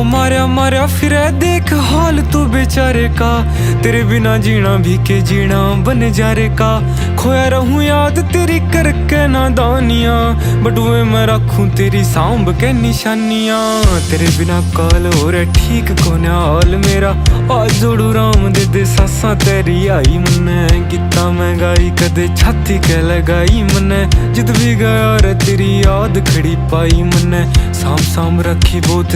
हो मारा मारा फिर देख हाल तू बेचारे का, तेरे बिना जीना भी के जीना बन जा रे का। खोया रहूं याद तेरी करके नादानियां, बटुए मैं रखूं तेरी सांभ के निशानियां। तेरे बिना काल हो रे ठीक कोने हाल मेरा, आज जोड़ू राम दे सासा तेरी आई मन्ने। गीता मैं गाई कदे छाती के लगाई मन्ने, जिद भी गया रे तेरी याद खड़ी पाई मन्ने। साम साम रखी बहुत